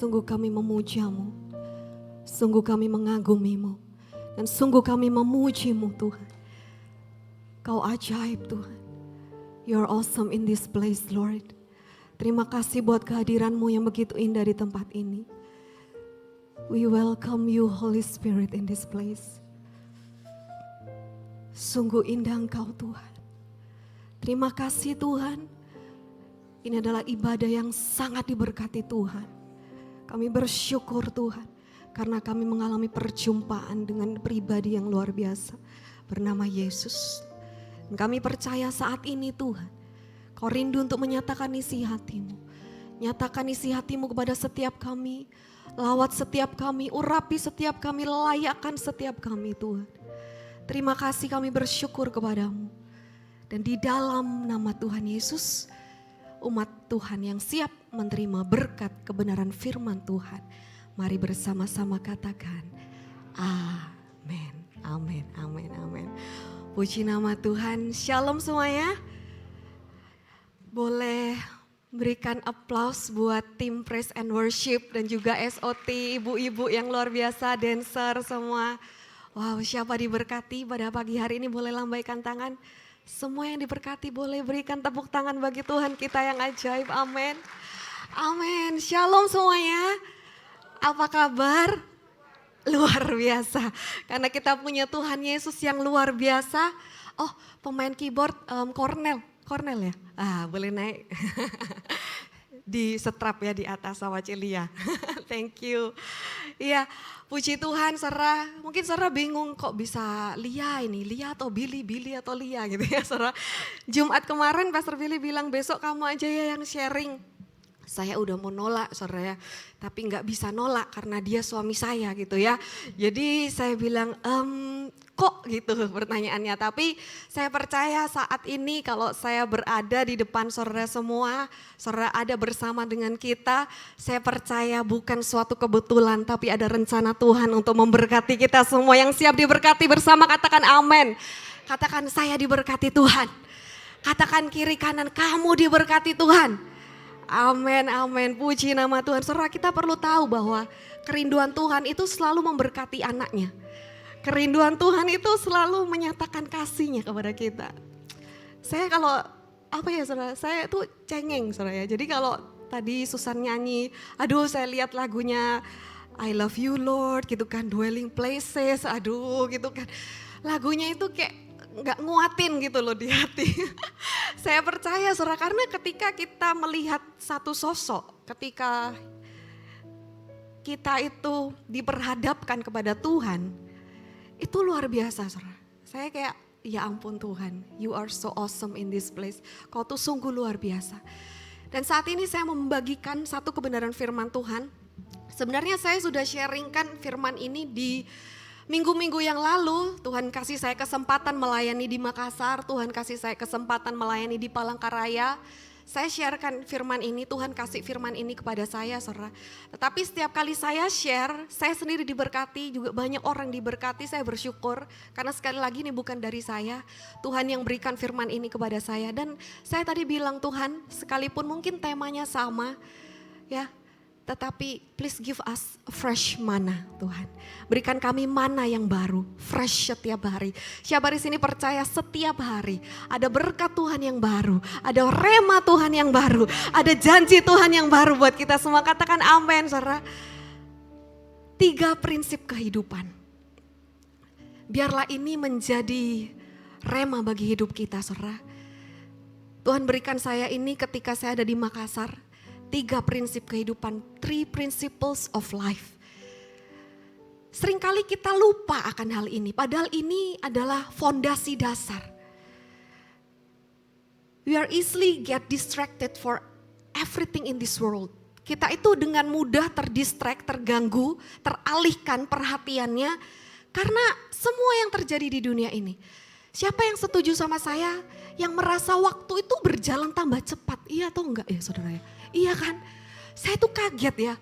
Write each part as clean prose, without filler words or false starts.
Sungguh kami memujamu, sungguh kami mengagumimu, dan sungguh kami memujimu Tuhan. Kau ajaib Tuhan. You are awesome in this place Lord. Terima kasih buat kehadiranmu yang begitu indah di tempat ini. We welcome you Holy Spirit in this place. Sungguh indah Engkau Tuhan. Terima kasih Tuhan. Ini adalah ibadah yang sangat diberkati Tuhan. Kami bersyukur Tuhan. Karena kami mengalami perjumpaan dengan pribadi yang luar biasa. Bernama Yesus. Dan kami percaya saat ini Tuhan. Kau rindu untuk menyatakan isi hatimu. Nyatakan isi hatimu kepada setiap kami. Lawat setiap kami. Urapi setiap kami. Layakkan setiap kami Tuhan. Terima kasih kami bersyukur kepadamu. Dan di dalam nama Tuhan Yesus, umat Tuhan yang siap menerima berkat kebenaran firman Tuhan. Mari bersama-sama katakan, amin, amin, amin, amin. Puji nama Tuhan, shalom semuanya. Boleh berikan aplaus buat tim Praise and Worship dan juga SOT, ibu-ibu yang luar biasa, dancer semua. Wow, siapa diberkati pada pagi hari ini boleh lambaikan tangan. Semua yang diberkati boleh berikan tepuk tangan bagi Tuhan kita yang ajaib. Amin. Amin. Shalom semuanya. Apa kabar? Luar biasa. Karena kita punya Tuhan Yesus yang luar biasa. Oh, pemain keyboard Cornel ya? Boleh naik. Di setrap ya di atas sama Celia. Thank you. Iya, puji Tuhan Sarah. Mungkin Sarah bingung kok bisa Lia ini. Lia atau Billy atau Lia gitu ya Sarah. Jumat kemarin Pastor Billy bilang besok kamu aja ya yang sharing. Saya udah mau nolak Sarah ya. Tapi gak bisa nolak karena dia suami saya gitu ya. Jadi saya bilang kok gitu pertanyaannya. Tapi saya percaya saat ini kalau saya berada di depan saudara semua. Saudara ada bersama dengan kita. Saya percaya bukan suatu kebetulan tapi ada rencana Tuhan untuk memberkati kita semua. Yang siap diberkati bersama katakan amin. Katakan saya diberkati Tuhan. Katakan kiri kanan kamu diberkati Tuhan. Amin, amin. Puji nama Tuhan. Saudara kita perlu tahu bahwa kerinduan Tuhan itu selalu memberkati anaknya. Kerinduan Tuhan itu selalu menyatakan kasihnya kepada kita. Saya kalau saudara, saya tuh cengeng saudara ya. Jadi kalau tadi Susan nyanyi, aduh saya lihat lagunya I Love You Lord gitu kan, Dwelling Places, aduh gitu kan. Lagunya itu kayak gak nguatin gitu loh di hati. Saya percaya saudara karena ketika kita melihat satu sosok, ketika kita itu diperhadapkan kepada Tuhan, itu luar biasa saudara. Saya kayak ya ampun Tuhan, you are so awesome in this place. Kau tuh sungguh luar biasa. Dan saat ini saya membagikan satu kebenaran firman Tuhan. Sebenarnya saya sudah sharingkan firman ini di minggu-minggu yang lalu. Tuhan kasih saya kesempatan melayani di Makassar, Tuhan kasih saya kesempatan melayani di Palangkaraya. Saya sharekan firman ini, Tuhan kasih firman ini kepada saya saudara. Tetapi setiap kali saya share, saya sendiri diberkati, juga banyak orang diberkati, saya bersyukur. Karena sekali lagi ini bukan dari saya, Tuhan yang berikan firman ini kepada saya. Dan saya tadi bilang Tuhan, sekalipun mungkin temanya sama ya, tetapi please give us fresh mana Tuhan. Berikan kami mana yang baru, fresh setiap hari. Siapa di sini percaya setiap hari ada berkat Tuhan yang baru, ada rema Tuhan yang baru, ada janji Tuhan yang baru buat kita semua. Katakan amin saudara. 3 prinsip kehidupan. Biarlah ini menjadi rema bagi hidup kita saudara. Tuhan berikan saya ini ketika saya ada di Makassar. 3 prinsip kehidupan, 3 principles of life. Seringkali kita lupa akan hal ini, padahal ini adalah fondasi dasar. We are easily get distracted for everything in this world. Kita itu dengan mudah terdistract, terganggu, teralihkan perhatiannya karena semua yang terjadi di dunia ini. Siapa yang setuju sama saya yang merasa waktu itu berjalan tambah cepat? Iya atau enggak ya saudara ya? Iya kan? Saya tuh kaget ya.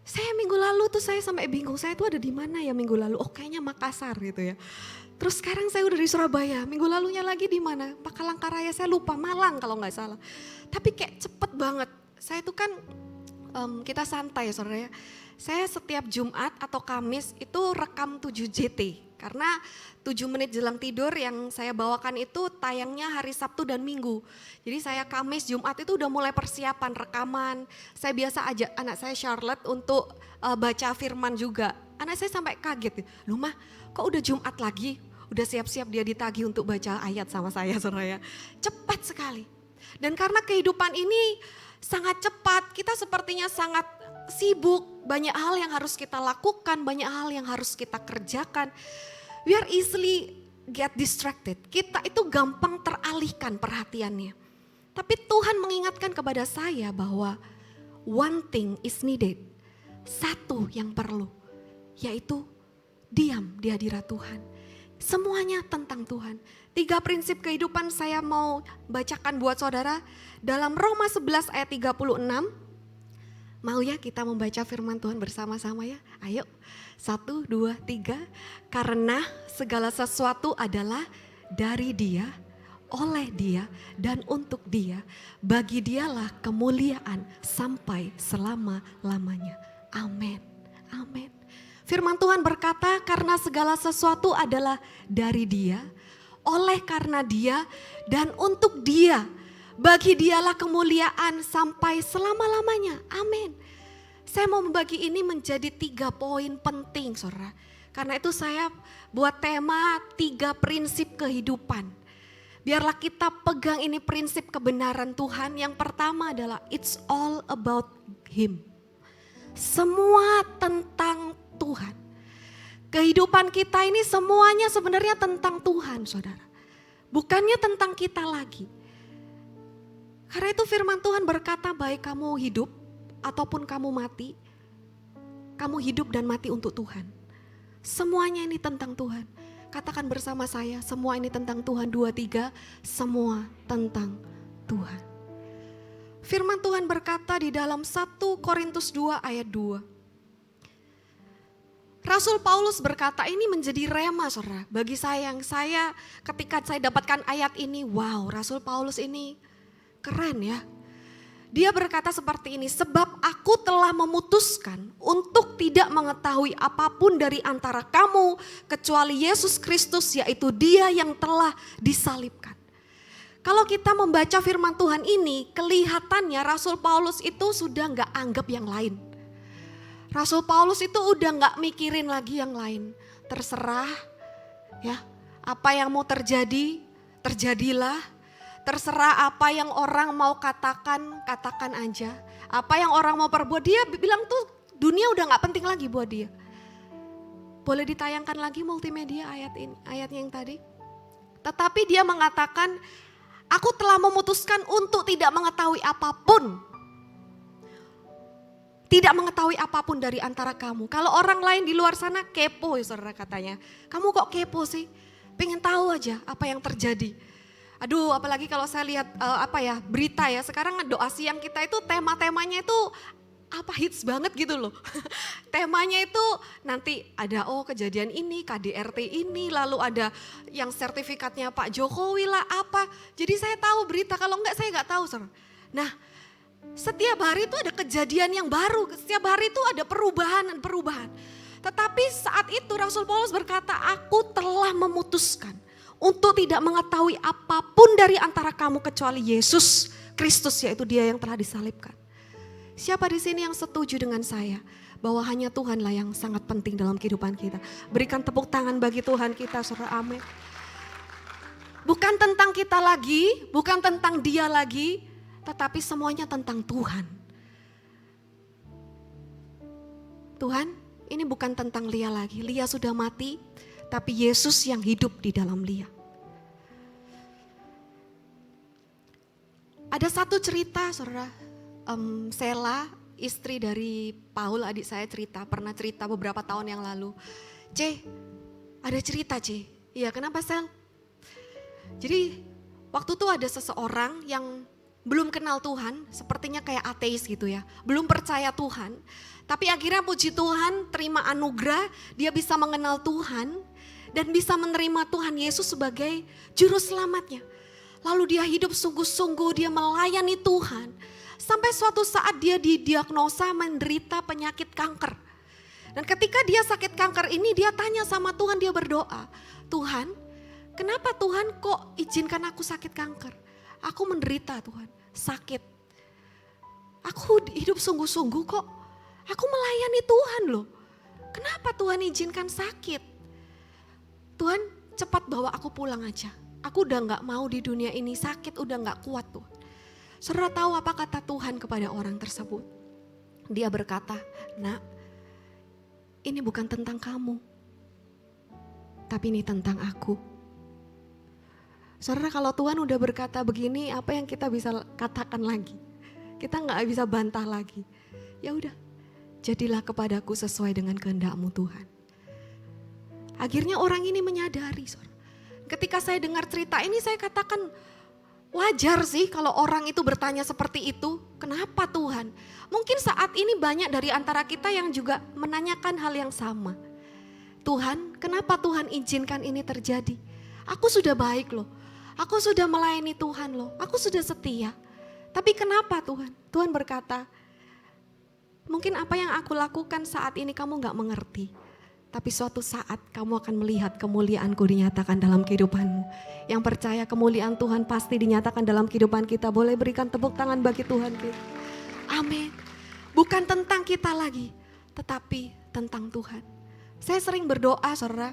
Saya minggu lalu tuh saya sampai bingung. Saya tuh ada di mana ya minggu lalu? Oh kayaknya Makassar gitu ya. Terus sekarang saya udah di Surabaya. Minggu lalunya lagi di mana? Palangkaraya saya lupa, Malang kalau nggak salah. Tapi kayak cepet banget. Saya tuh kan kita santai saudara ya. Saya setiap Jumat atau Kamis itu rekam 7 JT. Karena 7 menit jelang tidur yang saya bawakan itu tayangnya hari Sabtu dan Minggu. Jadi saya Kamis, Jumat itu udah mulai persiapan rekaman. Saya biasa ajak anak saya Charlotte untuk baca firman juga. Anak saya sampai kaget, loh mah kok udah Jumat lagi? Udah siap-siap dia ditagih untuk baca ayat sama saya saudara ya. Cepat sekali. Dan karena kehidupan ini sangat cepat, kita sepertinya sangat sibuk, banyak hal yang harus kita lakukan, banyak hal yang harus kita kerjakan. We are easily get distracted. Kita itu gampang teralihkan perhatiannya. Tapi Tuhan mengingatkan kepada saya bahwa one thing is needed. Satu yang perlu, yaitu diam di hadirat Tuhan. Semuanya tentang Tuhan. 3 prinsip kehidupan saya mau bacakan buat saudara. Dalam Roma 11 ayat 36. Mau ya kita membaca firman Tuhan bersama-sama ya? Ayo, 1, 2, 3. Karena segala sesuatu adalah dari Dia, oleh Dia, dan untuk Dia. Bagi Dialah kemuliaan sampai selama-lamanya. Amin, amin. Firman Tuhan berkata, karena segala sesuatu adalah dari Dia, oleh karena Dia, dan untuk Dia. Bagi Dialah kemuliaan sampai selama-lamanya. Amin. Saya mau membagi ini menjadi 3 poin penting saudara. Karena itu saya buat tema 3 prinsip kehidupan. Biarlah kita pegang ini prinsip kebenaran Tuhan. Yang pertama adalah it's all about Him. Semua tentang Tuhan. Kehidupan kita ini semuanya sebenarnya tentang Tuhan saudara. Bukannya tentang kita lagi. Karena itu firman Tuhan berkata baik kamu hidup ataupun kamu mati, kamu hidup dan mati untuk Tuhan. Semuanya ini tentang Tuhan. Katakan bersama saya, semua ini tentang Tuhan. 2, 3, semua tentang Tuhan. Firman Tuhan berkata di dalam 1 Korintus 2 ayat 2. Rasul Paulus berkata ini menjadi rema saudara. Bagi saya ketika saya dapatkan ayat ini, wow Rasul Paulus ini keren ya. Dia berkata seperti ini, sebab aku telah memutuskan untuk tidak mengetahui apapun dari antara kamu kecuali Yesus Kristus, yaitu Dia yang telah disalibkan. Kalau kita membaca firman Tuhan ini, kelihatannya Rasul Paulus itu sudah gak anggap yang lain. Rasul Paulus itu udah gak mikirin lagi yang lain. Terserah ya, apa yang mau terjadi, terjadilah. Terserah apa yang orang mau katakan, katakan aja. Apa yang orang mau perbuat, dia bilang tuh dunia udah gak penting lagi buat dia. Boleh ditayangkan lagi multimedia ayatnya yang tadi. Tetapi dia mengatakan, aku telah memutuskan untuk tidak mengetahui apapun. Tidak mengetahui apapun dari antara kamu. Kalau orang lain di luar sana kepo ya saudara katanya. Kamu kok kepo sih? Pengen tahu aja apa yang terjadi. Aduh, apalagi kalau saya lihat berita ya. Sekarang doa siang kita itu tema-temanya itu hits banget gitu loh. Temanya itu nanti ada kejadian ini, KDRT ini, lalu ada yang sertifikatnya Pak Jokowi lah apa. Jadi saya tahu berita, kalau enggak saya enggak tahu. Nah, setiap hari itu ada kejadian yang baru, setiap hari itu ada perubahan. Tetapi saat itu Rasul Paulus berkata, aku telah memutuskan untuk tidak mengetahui apapun dari antara kamu kecuali Yesus Kristus, yaitu Dia yang telah disalibkan. Siapa di sini yang setuju dengan saya bahwa hanya Tuhanlah yang sangat penting dalam kehidupan kita? Berikan tepuk tangan bagi Tuhan kita, saudara. Amin. Bukan tentang kita lagi, bukan tentang Dia lagi, tetapi semuanya tentang Tuhan. Tuhan, ini bukan tentang Lia lagi. Lia sudah mati, tapi Yesus yang hidup di dalam Lia. Ada satu cerita saudara, Sela, istri dari Paul, adik saya pernah cerita beberapa tahun yang lalu. Ada cerita Iya, kenapa Sel? Jadi waktu itu ada seseorang yang belum kenal Tuhan, sepertinya kayak ateis gitu ya. Belum percaya Tuhan, tapi akhirnya puji Tuhan terima anugerah, dia bisa mengenal Tuhan dan bisa menerima Tuhan Yesus sebagai juru selamatnya. Lalu dia hidup sungguh-sungguh, dia melayani Tuhan. Sampai suatu saat dia didiagnosa menderita penyakit kanker. Dan ketika dia sakit kanker ini dia tanya sama Tuhan, dia berdoa, Tuhan, kenapa Tuhan kok izinkan aku sakit kanker? Aku menderita Tuhan, sakit. Aku hidup sungguh-sungguh kok. Aku melayani Tuhan loh. Kenapa Tuhan izinkan sakit? Tuhan cepat bawa aku pulang aja. Aku udah gak mau di dunia ini, sakit udah gak kuat Tuhan. Saudara tahu apa kata Tuhan kepada orang tersebut? Dia berkata, nak, ini bukan tentang kamu, tapi ini tentang aku. Saudara kalau Tuhan udah berkata begini, apa yang kita bisa katakan lagi? Kita gak bisa bantah lagi. Ya udah, jadilah kepadaku sesuai dengan kehendak-Mu Tuhan. Akhirnya orang ini menyadari, saudara. Ketika saya dengar cerita ini saya katakan wajar sih kalau orang itu bertanya seperti itu. Kenapa Tuhan? Mungkin saat ini banyak dari antara kita yang juga menanyakan hal yang sama. Tuhan, kenapa Tuhan izinkan ini terjadi? Aku sudah baik loh. Aku sudah melayani Tuhan loh. Aku sudah setia. Tapi kenapa Tuhan? Tuhan berkata, mungkin apa yang aku lakukan saat ini kamu gak mengerti. Tapi suatu saat kamu akan melihat kemuliaanku dinyatakan dalam kehidupanmu. Yang percaya kemuliaan Tuhan pasti dinyatakan dalam kehidupan kita. Boleh berikan tepuk tangan bagi Tuhan kita. Amin. Bukan tentang kita lagi, tetapi tentang Tuhan. Saya sering berdoa saudara.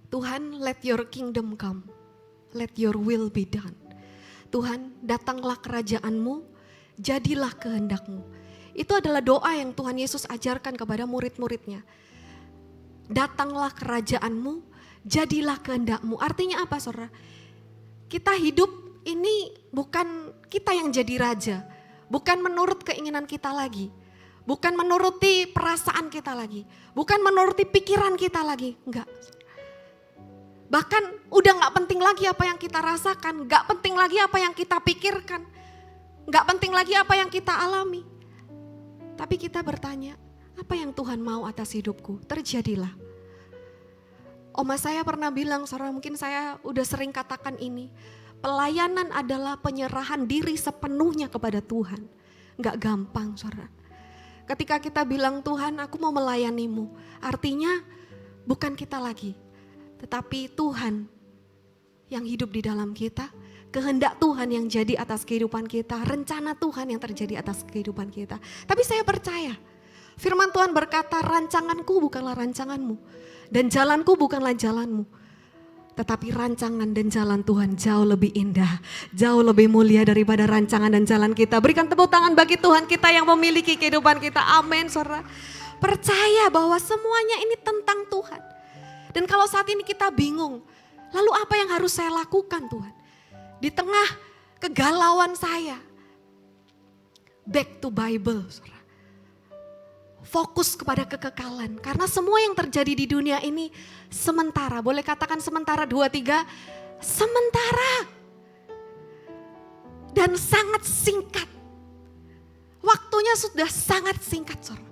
Tuhan, let your kingdom come. Let your will be done. Tuhan, datanglah kerajaan-Mu, jadilah kehendak-Mu. Itu adalah doa yang Tuhan Yesus ajarkan kepada murid-muridnya. Datanglah kerajaan-Mu, jadilah kehendak-Mu. Artinya apa saudara? Kita hidup ini bukan kita yang jadi raja. Bukan menurut keinginan kita lagi. Bukan menuruti perasaan kita lagi. Bukan menuruti pikiran kita lagi. Enggak. Bahkan udah gak penting lagi apa yang kita rasakan. Gak penting lagi apa yang kita pikirkan. Gak penting lagi apa yang kita alami. Tapi kita bertanya, apa yang Tuhan mau atas hidupku? Terjadilah. Oma saya pernah bilang, saudara mungkin saya udah sering katakan ini. Pelayanan adalah penyerahan diri sepenuhnya kepada Tuhan. Gak gampang saudara. Ketika kita bilang Tuhan aku mau melayanimu. Artinya bukan kita lagi. Tetapi Tuhan yang hidup di dalam kita. Kehendak Tuhan yang jadi atas kehidupan kita, rencana Tuhan yang terjadi atas kehidupan kita. Tapi saya percaya, firman Tuhan berkata, rancanganku bukanlah rancanganmu, dan jalanku bukanlah jalanmu. Tetapi rancangan dan jalan Tuhan jauh lebih indah, jauh lebih mulia daripada rancangan dan jalan kita. Berikan tepuk tangan bagi Tuhan kita yang memiliki kehidupan kita. Amin, saudara. Percaya bahwa semuanya ini tentang Tuhan. Dan kalau saat ini kita bingung, lalu apa yang harus saya lakukan Tuhan? Di tengah kegalauan saya, back to Bible, saudara. Fokus kepada kekekalan. Karena semua yang terjadi di dunia ini sementara. Boleh katakan sementara, 2, 3. Sementara. Dan sangat singkat. Waktunya sudah sangat singkat, saudara.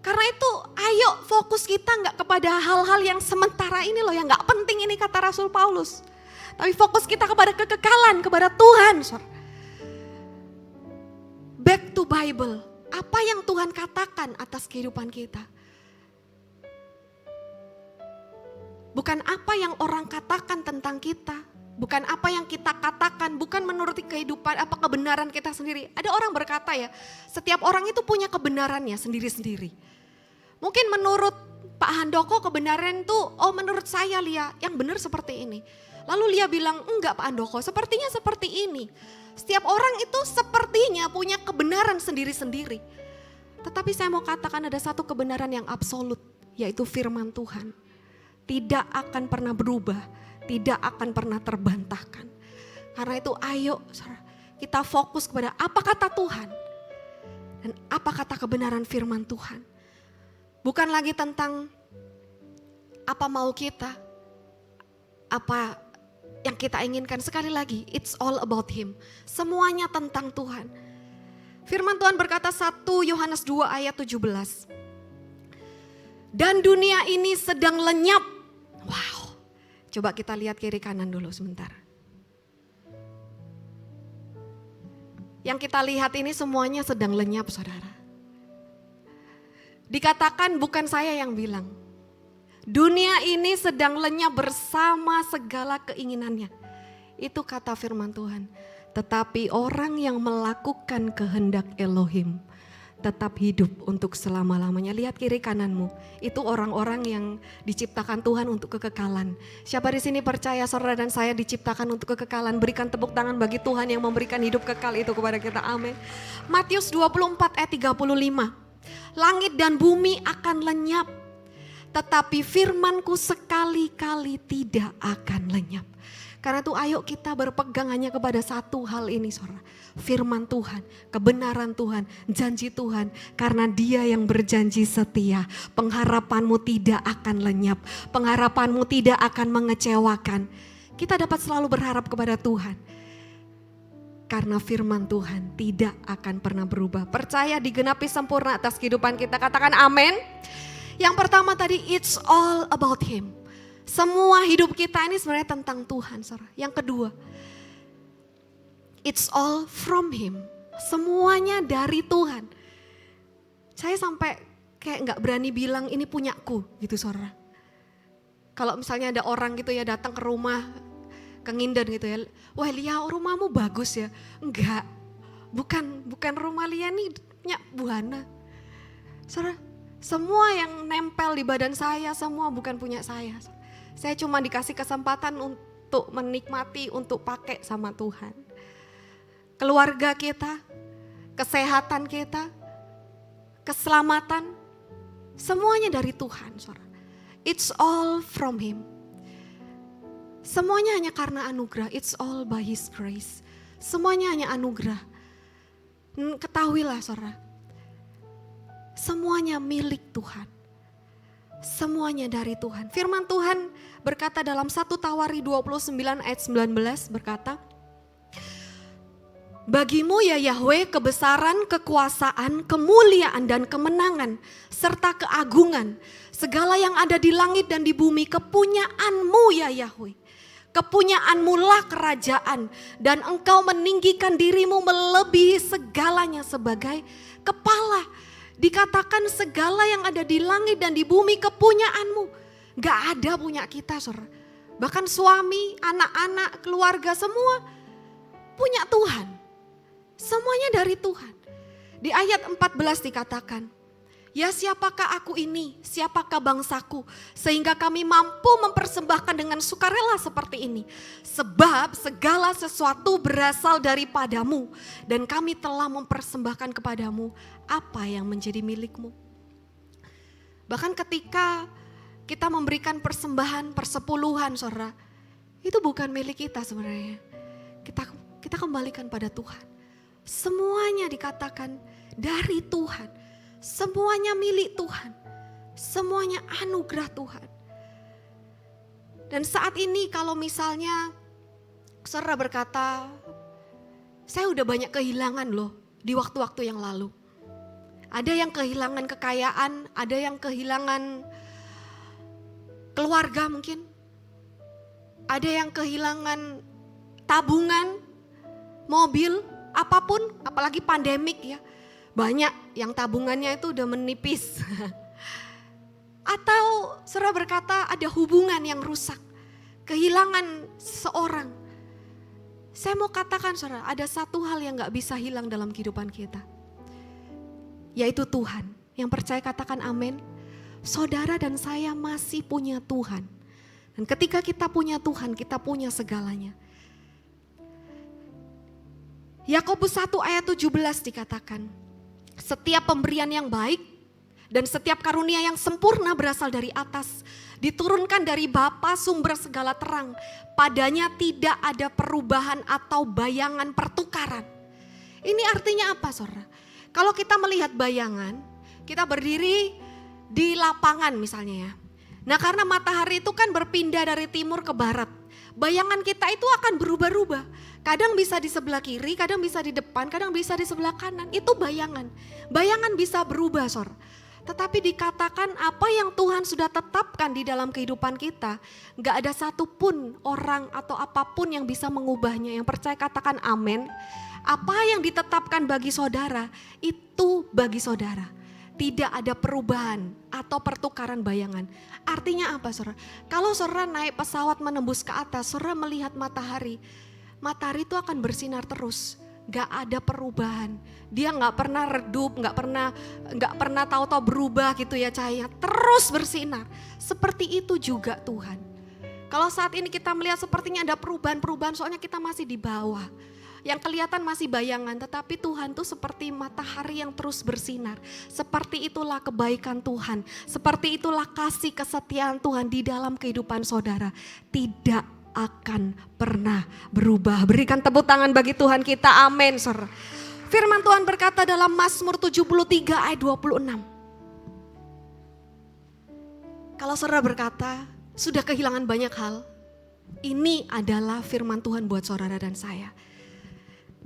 Karena itu ayo fokus kita gak kepada hal-hal yang sementara ini loh. Yang gak penting ini kata Rasul Paulus. Tapi fokus kita kepada kekekalan, kepada Tuhan. Back to Bible. Apa yang Tuhan katakan atas kehidupan kita. Bukan apa yang orang katakan tentang kita. Bukan apa yang kita katakan, bukan menuruti kehidupan, apa kebenaran kita sendiri. Ada orang berkata ya, setiap orang itu punya kebenarannya sendiri-sendiri. Mungkin menurut Pak Handoko kebenaran itu, oh menurut saya Lia, yang benar seperti ini. Lalu Lia bilang, enggak Pak Handoko, sepertinya seperti ini. Setiap orang itu sepertinya punya kebenaran sendiri-sendiri. Tetapi saya mau katakan ada satu kebenaran yang absolut, yaitu firman Tuhan. Tidak akan pernah berubah, tidak akan pernah terbantahkan. Karena itu ayo kita fokus kepada apa kata Tuhan. Dan apa kata kebenaran firman Tuhan. Bukan lagi tentang apa mau kita, apa yang kita inginkan. Sekali lagi, it's all about Him. Semuanya tentang Tuhan. Firman Tuhan berkata 1 Yohanes 2 ayat 17. Dan dunia ini sedang lenyap. Wow, coba kita lihat kiri kanan dulu sebentar. Yang kita lihat ini semuanya sedang lenyap, saudara. Dikatakan bukan saya yang bilang. Dunia ini sedang lenyap bersama segala keinginannya. Itu kata firman Tuhan. Tetapi orang yang melakukan kehendak Elohim tetap hidup untuk selama-lamanya. Lihat kiri kananmu, itu orang-orang yang diciptakan Tuhan untuk kekekalan. Siapa di sini percaya saudara dan saya diciptakan untuk kekekalan? Berikan tepuk tangan bagi Tuhan yang memberikan hidup kekal itu kepada kita. Amin. Matius 24 ayat 35. Langit dan bumi akan lenyap, tetapi firmanku sekali-kali tidak akan lenyap. Karena itu ayo kita berpegang hanya kepada satu hal ini, saudara. Firman Tuhan, kebenaran Tuhan, janji Tuhan. Karena Dia yang berjanji setia, pengharapanmu tidak akan lenyap, pengharapanmu tidak akan mengecewakan. Kita dapat selalu berharap kepada Tuhan. Karena firman Tuhan tidak akan pernah berubah. Percaya digenapi sempurna atas kehidupan kita. Katakan amin. Yang pertama tadi, it's all about Him. Semua hidup kita ini sebenarnya tentang Tuhan, saudara. Yang kedua, it's all from Him. Semuanya dari Tuhan. Saya sampai kayak gak berani bilang ini punyaku gitu, saudara. Kalau misalnya ada orang gitu ya datang ke rumah, ke Nginden gitu ya. Wah Lia, rumahmu bagus ya. Enggak, bukan rumah Lia nih, punya Bu Hana. Saudara, semua yang nempel di badan saya semua bukan punya saya. Saya cuma dikasih kesempatan untuk menikmati, untuk pakai sama Tuhan. Keluarga kita, kesehatan kita, keselamatan, semuanya dari Tuhan, saudara. It's all from Him. Semuanya hanya karena anugerah, it's all by His grace. Semuanya hanya anugerah. Ketahuilah saudara, semuanya milik Tuhan. Semuanya dari Tuhan. Firman Tuhan berkata dalam 1 Tawari 29 ayat 19 berkata, bagimu ya Yahweh kebesaran, kekuasaan, kemuliaan dan kemenangan serta keagungan. Segala yang ada di langit dan di bumi kepunyaanmu ya Yahweh. Kepunyaanmu lah kerajaan dan engkau meninggikan dirimu melebihi segalanya sebagai kepala. Dikatakan segala yang ada di langit dan di bumi kepunyaanmu. Gak ada punya kita, saudara. Bahkan suami, anak-anak, keluarga semua punya Tuhan. Semuanya dari Tuhan. Di ayat 14 dikatakan, ya siapakah aku ini, siapakah bangsaku, sehingga kami mampu mempersembahkan dengan sukarela seperti ini. Sebab segala sesuatu berasal daripadamu, dan kami telah mempersembahkan kepadamu apa yang menjadi milikmu. Bahkan ketika kita memberikan persembahan, persepuluhan, saudara, itu bukan milik kita sebenarnya. Kita kembalikan pada Tuhan. Semuanya dikatakan dari Tuhan. Semuanya milik Tuhan. Semuanya anugerah Tuhan. Dan saat ini kalau misalnya saudara berkata, saya udah banyak kehilangan loh di waktu-waktu yang lalu. Ada yang kehilangan kekayaan, ada yang kehilangan keluarga mungkin. Ada yang kehilangan tabungan, mobil, apapun, apalagi pandemik ya. Banyak yang tabungannya itu udah menipis. Atau saudara berkata ada hubungan yang rusak, kehilangan seorang. Saya mau katakan saudara, ada satu hal yang gak bisa hilang dalam kehidupan kita. Yaitu Tuhan. Yang percaya katakan amin. Saudara dan saya masih punya Tuhan. Dan ketika kita punya Tuhan, kita punya segalanya. Yakobus 1 ayat 17 dikatakan, setiap pemberian yang baik dan setiap karunia yang sempurna berasal dari atas, diturunkan dari Bapa sumber segala terang. Padanya tidak ada perubahan atau bayangan pertukaran. Ini artinya apa, saudara? Kalau kita melihat bayangan, kita berdiri di lapangan misalnya ya. Nah karena matahari itu kan berpindah dari timur ke barat. Bayangan kita itu akan berubah-ubah. Kadang bisa di sebelah kiri, kadang bisa di depan, kadang bisa di sebelah kanan. Itu bayangan. Bayangan bisa berubah, saudara. Tetapi dikatakan apa yang Tuhan sudah tetapkan di dalam kehidupan kita, gak ada satupun orang atau apapun yang bisa mengubahnya. Yang percaya katakan amin. Apa yang ditetapkan bagi saudara, itu bagi saudara. Tidak ada perubahan atau pertukaran bayangan. Artinya apa saudara? Kalau saudara naik pesawat menembus ke atas, saudara melihat matahari. Matahari itu akan bersinar terus. Gak ada perubahan. Dia gak pernah redup, gak pernah tahu-tahu berubah gitu ya cahayanya. Terus bersinar. Seperti itu juga Tuhan. Kalau saat ini kita melihat sepertinya ada perubahan-perubahan, soalnya kita masih di bawah. Yang kelihatan masih bayangan, tetapi Tuhan tuh seperti matahari yang terus bersinar. Seperti itulah kebaikan Tuhan, seperti itulah kasih kesetiaan Tuhan di dalam kehidupan saudara. Tidak akan pernah berubah. Berikan tepuk tangan bagi Tuhan kita, amin saudara. Firman Tuhan berkata dalam Mazmur 73 ayat 26. Kalau saudara berkata, sudah kehilangan banyak hal, ini adalah firman Tuhan buat saudara dan saya.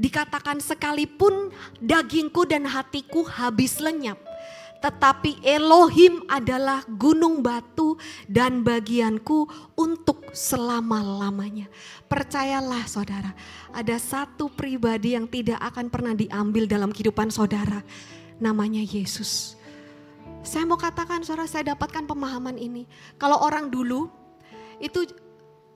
Dikatakan sekalipun dagingku dan hatiku habis lenyap, tetapi Elohim adalah gunung batu dan bagianku untuk selama-lamanya. Percayalah saudara, ada satu pribadi yang tidak akan pernah diambil dalam kehidupan saudara, namanya Yesus. Saya mau katakan saudara, saya dapatkan pemahaman ini. Kalau orang dulu itu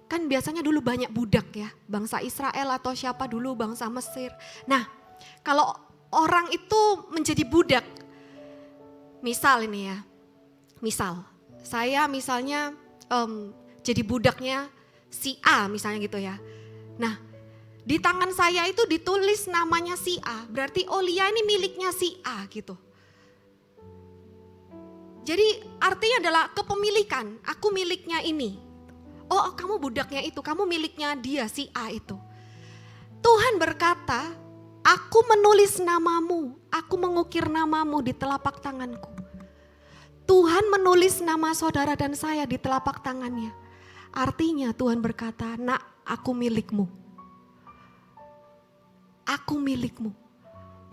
kan biasanya dulu banyak budak ya, bangsa Israel atau siapa dulu bangsa Mesir. Nah, kalau orang itu menjadi budak, misal ini ya, misal saya misalnya jadi budaknya si A misalnya gitu ya. Nah, di tangan saya itu ditulis namanya si A, berarti Lia ini miliknya si A gitu. Jadi artinya adalah kepemilikan, aku miliknya ini. Oh kamu budaknya itu, kamu miliknya dia si A itu. Tuhan berkata, aku menulis namamu, aku mengukir namamu di telapak tanganku. Tuhan menulis nama saudara dan saya di telapak tangannya. Artinya Tuhan berkata, nak aku milikmu. Aku milikmu.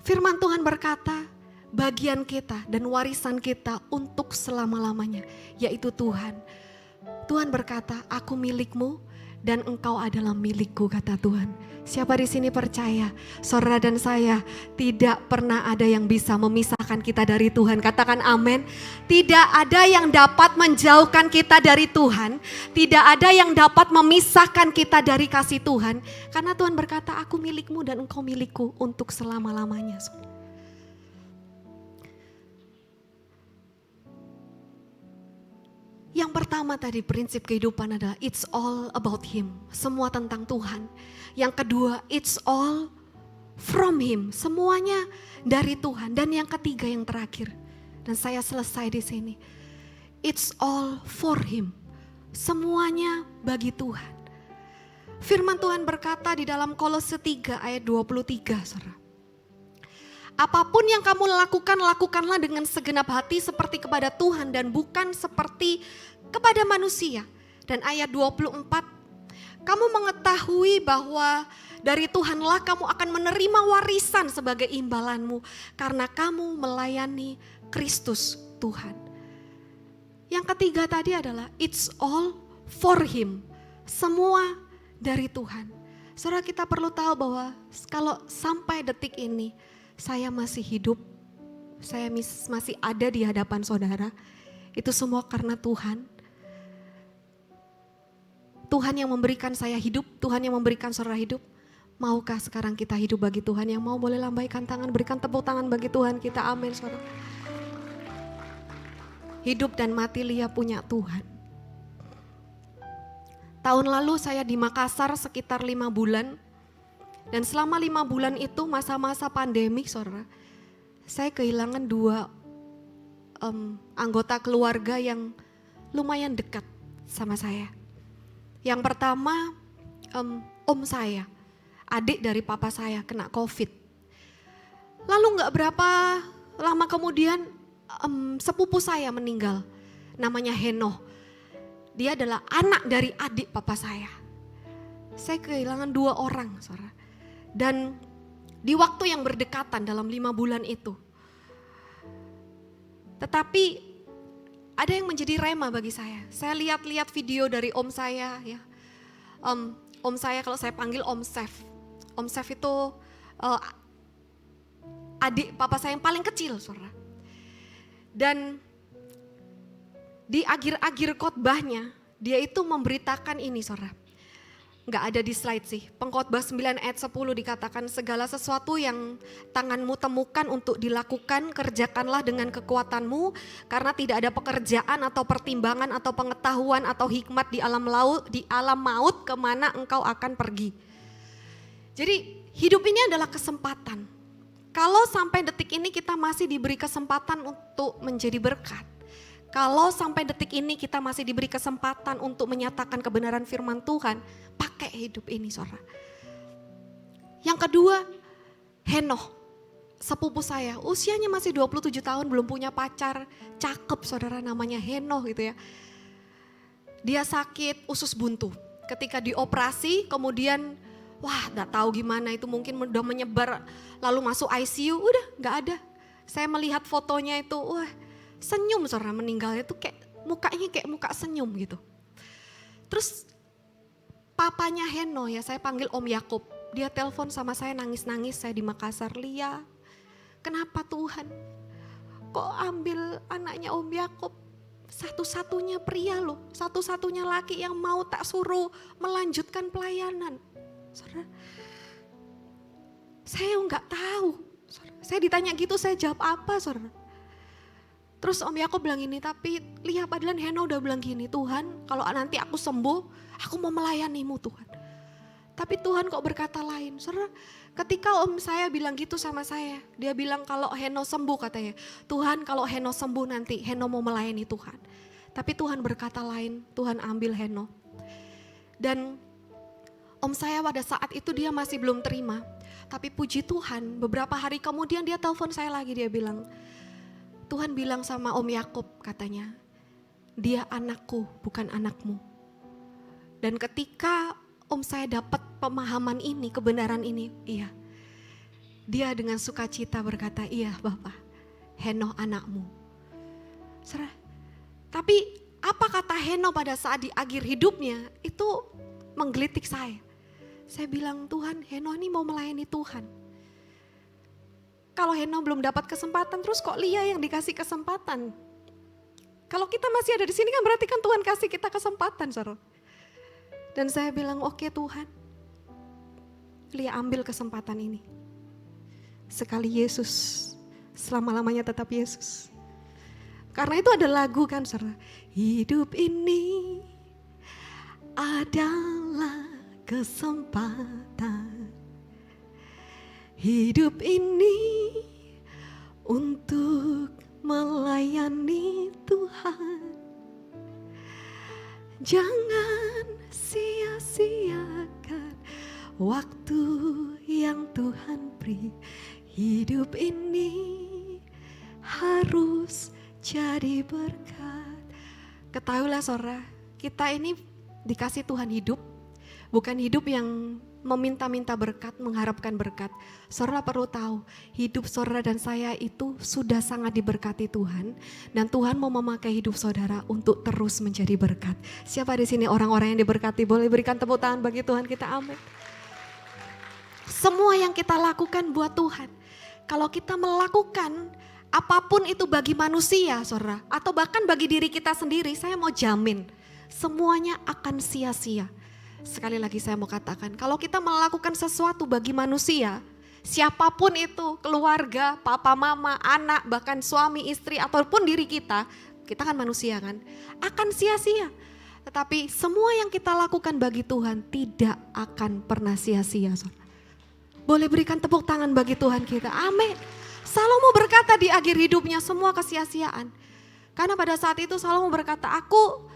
Firman Tuhan berkata, bagian kita dan warisan kita untuk selama-lamanya, yaitu Tuhan. Tuhan berkata, aku milikmu dan engkau adalah milikku, kata Tuhan. Siapa di sini percaya, saudara dan saya tidak pernah ada yang bisa memisahkan kita dari Tuhan. Katakan amin. Tidak ada yang dapat menjauhkan kita dari Tuhan. Tidak ada yang dapat memisahkan kita dari kasih Tuhan. Karena Tuhan berkata, aku milikmu dan engkau milikku untuk selama-lamanya. Yang pertama tadi prinsip kehidupan adalah it's all about Him. Semua tentang Tuhan. Yang kedua, it's all from Him. Semuanya dari Tuhan. Dan yang ketiga yang terakhir. Dan saya selesai di sini. It's all for Him. Semuanya bagi Tuhan. Firman Tuhan berkata di dalam Kolose 3 ayat 23 saudara. Apapun yang kamu lakukan, lakukanlah dengan segenap hati seperti kepada Tuhan dan bukan seperti kepada manusia. Dan ayat 24, kamu mengetahui bahwa dari Tuhanlah kamu akan menerima warisan sebagai imbalanmu karena kamu melayani Kristus Tuhan. Yang ketiga tadi adalah it's all for Him. Semua dari Tuhan. Saudara, kita perlu tahu bahwa kalau sampai detik ini saya masih hidup, saya masih ada di hadapan saudara, itu semua karena Tuhan. Tuhan yang memberikan saya hidup, Tuhan yang memberikan saudara hidup. Maukah sekarang kita hidup bagi Tuhan? Yang mau boleh lambaikan tangan, berikan tepuk tangan bagi Tuhan kita, amin saudara. Hidup dan mati Lia punya Tuhan. Tahun lalu saya di Makassar sekitar 5 bulan. Dan selama 5 bulan itu masa-masa pandemik saudara, saya kehilangan 2 anggota keluarga yang lumayan dekat sama saya. Yang pertama om saya, adik dari papa saya kena COVID. Lalu gak berapa lama kemudian sepupu saya meninggal, namanya Henoh. Dia adalah anak dari adik papa saya. Saya kehilangan 2 orang saudara. Dan di waktu yang berdekatan dalam 5 bulan itu. Tetapi ada yang menjadi rema bagi saya. Saya lihat-lihat video dari om saya ya. Om saya kalau saya panggil Om Chef. Om Chef itu eh, adik papa saya yang paling kecil, saudara. Dan di akhir-akhir khotbahnya, dia itu memberitakan ini, saudara. Nggak ada di slide sih. Pengkhotbah 9 ayat 10 dikatakan, segala sesuatu yang tanganmu temukan untuk dilakukan, kerjakanlah dengan kekuatanmu, karena tidak ada pekerjaan atau pertimbangan atau pengetahuan atau hikmat di alam maut kemana engkau akan pergi. Jadi hidup ini adalah kesempatan. Kalau sampai detik ini kita masih diberi kesempatan untuk menjadi berkat. Kalau sampai detik ini kita masih diberi kesempatan untuk menyatakan kebenaran firman Tuhan, pakai hidup ini, saudara. Yang kedua, Henoh, sepupu saya, usianya masih 27 tahun, belum punya pacar, cakep saudara, namanya Henoh gitu ya. Dia sakit usus buntu, ketika dioperasi kemudian, wah gak tahu gimana itu, mungkin udah menyebar, lalu masuk ICU, udah gak ada. Saya melihat fotonya itu, wah senyum saudara, meninggalnya tuh kayak mukanya kayak muka senyum gitu. Terus papanya Henoh ya, saya panggil Om Yakub, dia telepon sama saya nangis-nangis, saya di Makassar, Lia kenapa Tuhan kok ambil anaknya Om Yakub, satu-satunya pria loh, satu-satunya laki yang mau tak suruh melanjutkan pelayanan. Saudara, saya nggak tahu, saudara. Saya ditanya gitu, saya jawab apa saudara? Terus Om Yakub bilang gini, tapi lihat Padahal Henoh udah bilang gini, Tuhan kalau nanti aku sembuh, aku mau melayanimu Tuhan. Tapi Tuhan kok berkata lain. Saudara, ketika om saya bilang gitu sama saya, dia bilang kalau Henoh sembuh katanya, Tuhan kalau Henoh sembuh nanti Henoh mau melayani Tuhan. Tapi Tuhan berkata lain, Tuhan ambil Henoh. Dan om saya pada saat itu dia masih belum terima. Tapi puji Tuhan, beberapa hari kemudian dia telepon saya lagi, dia bilang, Tuhan bilang sama Om Yakub katanya, dia anakku bukan anakmu. Dan ketika om saya dapat pemahaman ini, kebenaran ini, iya. Dia dengan sukacita berkata, iya Bapak, Henoh anakmu. Saudara, tapi apa kata Henoh pada saat di akhir hidupnya, itu menggelitik saya. Saya bilang, Tuhan Henoh ini mau melayani Tuhan. Kalau Henoh belum dapat kesempatan, terus kok Lia yang dikasih kesempatan? Kalau kita masih ada di sini kan berarti kan Tuhan kasih kita kesempatan, saudara. Dan saya bilang, oke Tuhan, Lia ambil kesempatan ini. Sekali Yesus, selama-lamanya tetap Yesus. Karena itu ada lagu kan, saudara. Hidup ini adalah kesempatan. Hidup ini untuk melayani Tuhan. Jangan sia-siakan waktu yang Tuhan beri. Hidup ini harus jadi berkat. Ketahuilah saudara, kita ini dikasih Tuhan hidup, bukan hidup yang meminta-minta berkat, mengharapkan berkat. Saudara perlu tahu, hidup saudara dan saya itu sudah sangat diberkati Tuhan. Dan Tuhan mau memakai hidup saudara untuk terus menjadi berkat. Siapa di sini orang-orang yang diberkati? Boleh berikan tepuk tangan bagi Tuhan kita, amin. Semua yang kita lakukan buat Tuhan. Kalau kita melakukan apapun itu bagi manusia, saudara, atau bahkan bagi diri kita sendiri, saya mau jamin semuanya akan sia-sia. Sekali lagi saya mau katakan, kalau kita melakukan sesuatu bagi manusia, siapapun itu, keluarga, papa, mama, anak, bahkan suami, istri, ataupun diri kita kan manusia kan, akan sia-sia. Tetapi semua yang kita lakukan bagi Tuhan tidak akan pernah sia-sia. Boleh berikan tepuk tangan bagi Tuhan kita, amin. Salomo berkata di akhir hidupnya semua kesia-siaan. Karena pada saat itu Salomo berkata, aku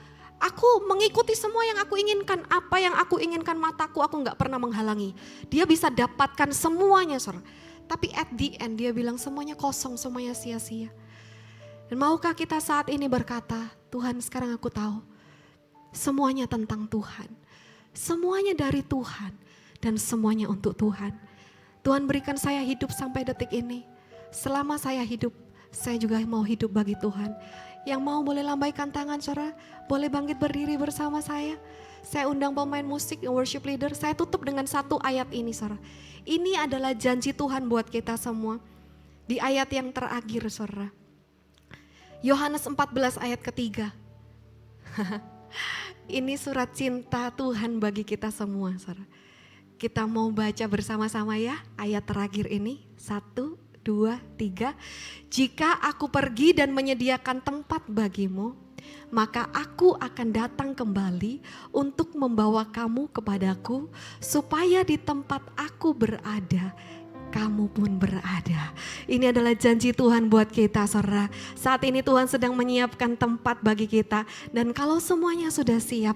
mengikuti semua yang aku inginkan, apa yang aku inginkan mataku, aku gak pernah menghalangi. Dia bisa dapatkan semuanya, saudara. Tapi at the end dia bilang semuanya kosong, semuanya sia-sia. Dan maukah kita saat ini berkata, Tuhan sekarang aku tahu, semuanya tentang Tuhan. Semuanya dari Tuhan dan semuanya untuk Tuhan. Tuhan berikan saya hidup sampai detik ini. Selama saya hidup, Saya juga mau hidup bagi Tuhan. Yang mau boleh lambaikan tangan, saudara. Boleh bangkit berdiri bersama saya. Saya undang pemain musik, worship leader. Saya tutup dengan satu ayat ini, saudara. Ini adalah janji Tuhan buat kita semua. Di ayat yang terakhir, saudara. Yohanes 14 ayat ketiga. Ini surat cinta Tuhan bagi kita semua, saudara. Kita mau baca bersama-sama ya ayat terakhir ini. 1, 2, 3. Jika aku pergi dan menyediakan tempat bagimu, maka aku akan datang kembali untuk membawa kamu kepadaku, supaya di tempat aku berada, kamu pun berada. Ini adalah janji Tuhan buat kita, saudara. Saat ini Tuhan sedang menyiapkan tempat bagi kita, dan kalau semuanya sudah siap,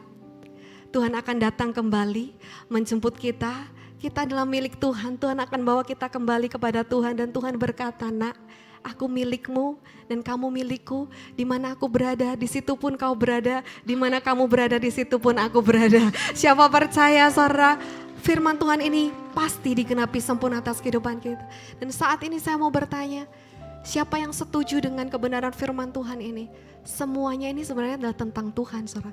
Tuhan akan datang kembali menjemput kita. Kita adalah milik Tuhan. Tuhan akan bawa kita kembali kepada Tuhan, dan Tuhan berkata, nak, aku milikmu dan kamu milikku. Di mana aku berada, di situ pun kau berada. Di mana kamu berada, di situ pun aku berada. Siapa percaya, saudara? Firman Tuhan ini pasti digenapi sempurna atas kehidupan kita. Dan saat ini saya mau bertanya, siapa yang setuju dengan kebenaran firman Tuhan ini? Semuanya ini sebenarnya adalah tentang Tuhan, saudara.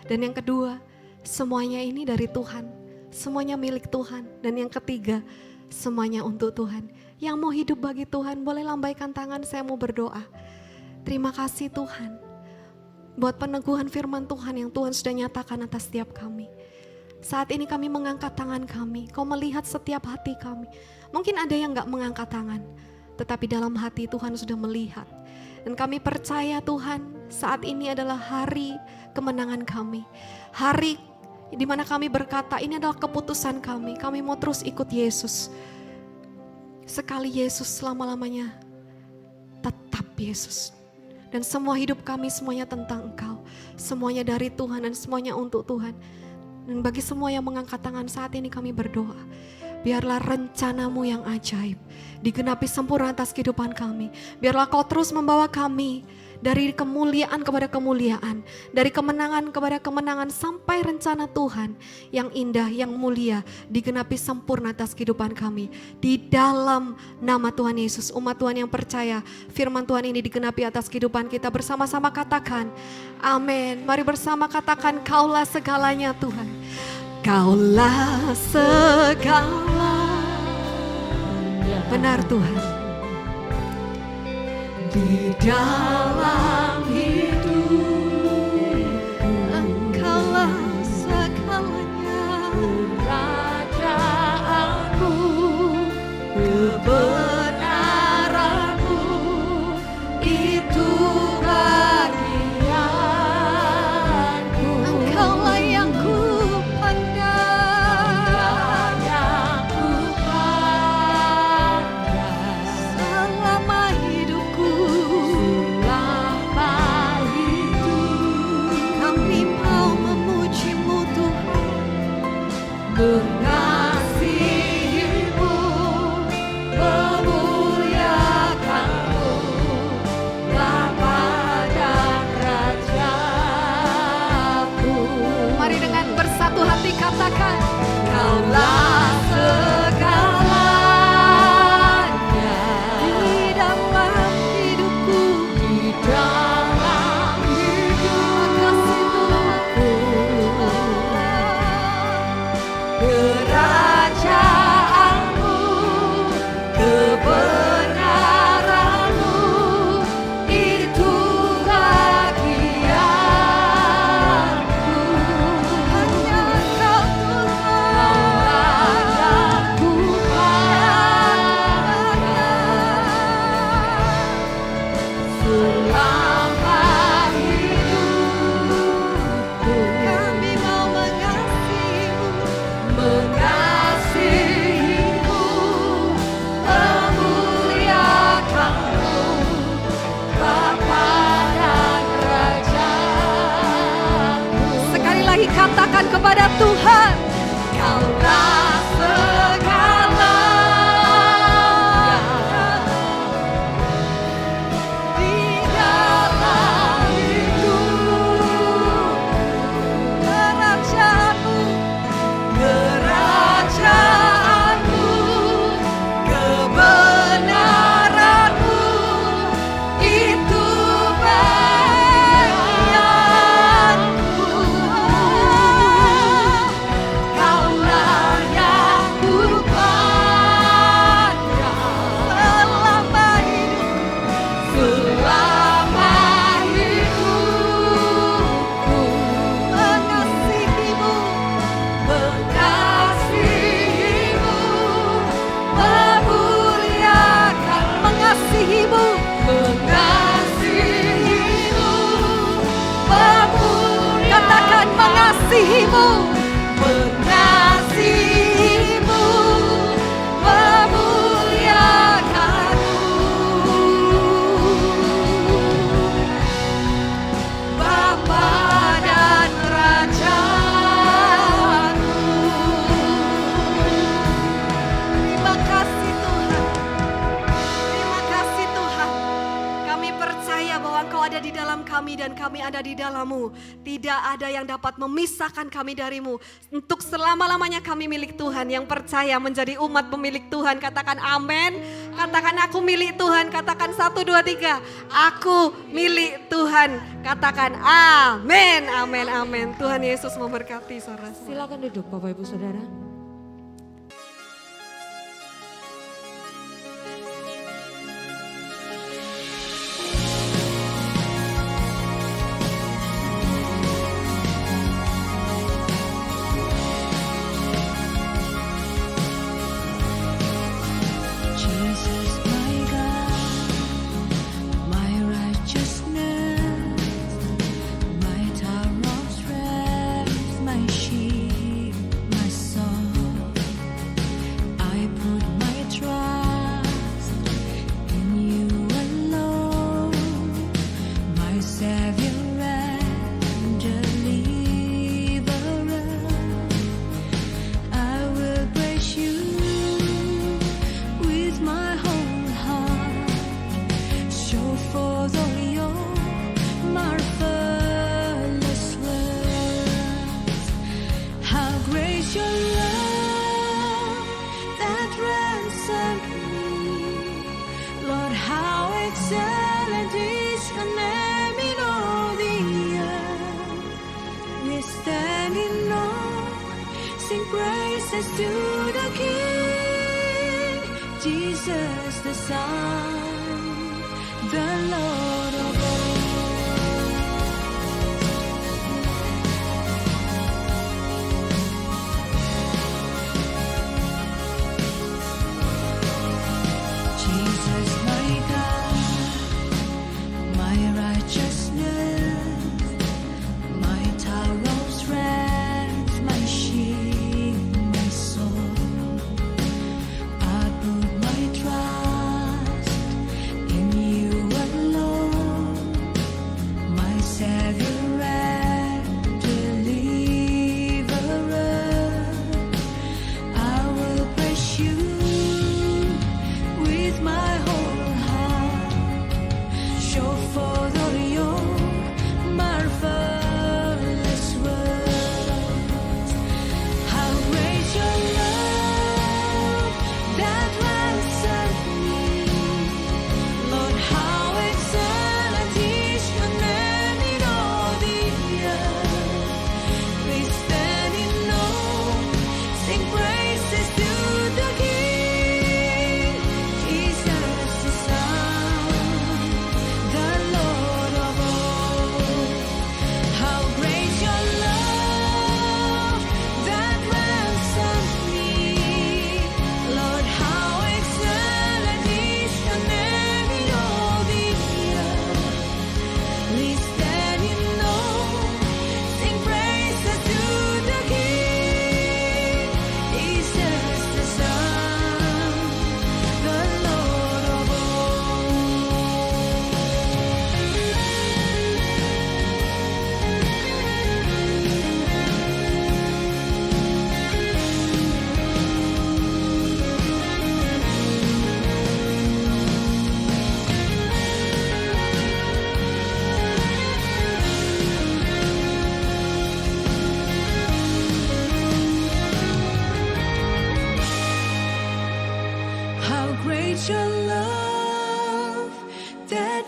Dan yang kedua, semuanya ini dari Tuhan. Semuanya milik Tuhan. Dan yang ketiga, semuanya untuk Tuhan. Yang mau hidup bagi Tuhan, boleh lambaikan tangan, saya mau berdoa. Terima kasih Tuhan, buat peneguhan firman Tuhan yang Tuhan sudah nyatakan atas setiap kami. Saat ini kami mengangkat tangan kami, Kau melihat setiap hati kami. Mungkin ada yang gak mengangkat tangan, tetapi dalam hati Tuhan sudah melihat. Dan kami percaya Tuhan, saat ini adalah hari kemenangan kami. Hari di mana kami berkata, ini adalah keputusan kami. Kami mau terus ikut Yesus. Sekali Yesus, selama-lamanya tetap Yesus. Dan semua hidup kami semuanya tentang Engkau. Semuanya dari Tuhan dan semuanya untuk Tuhan. Dan bagi semua yang mengangkat tangan saat ini kami berdoa. Biarlah rencanamu yang ajaib digenapi sempurna atas kehidupan kami. Biarlah Kau terus membawa kami dari kemuliaan kepada kemuliaan, dari kemenangan kepada kemenangan, sampai rencana Tuhan yang indah, yang mulia digenapi sempurna atas kehidupan kami. Di dalam nama Tuhan Yesus, umat Tuhan yang percaya firman Tuhan ini digenapi atas kehidupan kita, bersama-sama katakan amin. Mari bersama katakan, Kaulah segalanya Tuhan. Kaulah segalanya. Benar Tuhan. Di dalam hidup Engkaulah segalanya. Kerajaanmu, kebenaranmu, itu bagianku. Engkaulah yang ku pandang, yang ku pandang selama hidupku. Selama hidup kami mau memujimu Tuhan, mengasihimu, memuliakanmu, Bapa dan Rajaku. Mari dengan bersatu hati katakan, Kaulah segalanya di dalam hidupku, di dalam hidup. Kerajaanmu, kebenaranmu, itu bagianku. Hanya Kau Tuhan yang ku pandang. Selama hidupku kami mau mengasihimu, mengasihimu, memuliakanmu, Bapa dan Rajaku. Sekali lagi katakan kepada Tuhan, Kaulah segalanya di dalam hidup. Kerajaanmu, kerajaanmu, kebenaranmu, dalam kami dan kami ada di dalam-Mu. Tidak ada yang dapat memisahkan kami dari-Mu. Untuk selama-lamanya kami milik Tuhan. Yang percaya menjadi umat pemilik Tuhan. Katakan amin. Katakan aku milik Tuhan. Katakan 1, 2, 3. Aku milik Tuhan. Katakan amin, amin, amin. Tuhan Yesus memberkati saudara. Silakan duduk Bapak Ibu Saudara.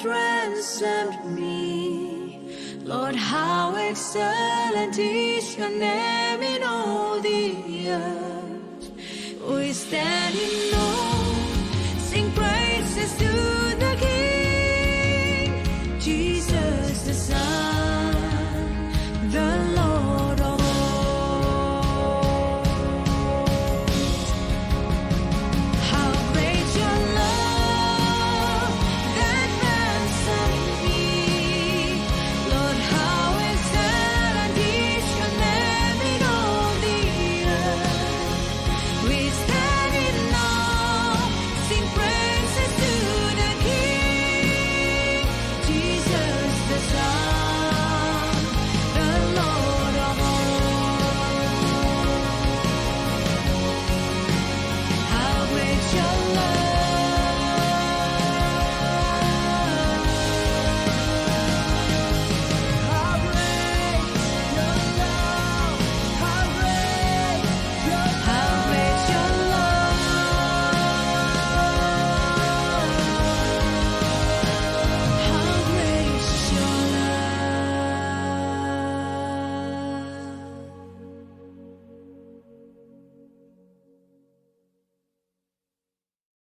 ransomed me. Lord, how excellent is your name in all the earth. We stand in awe.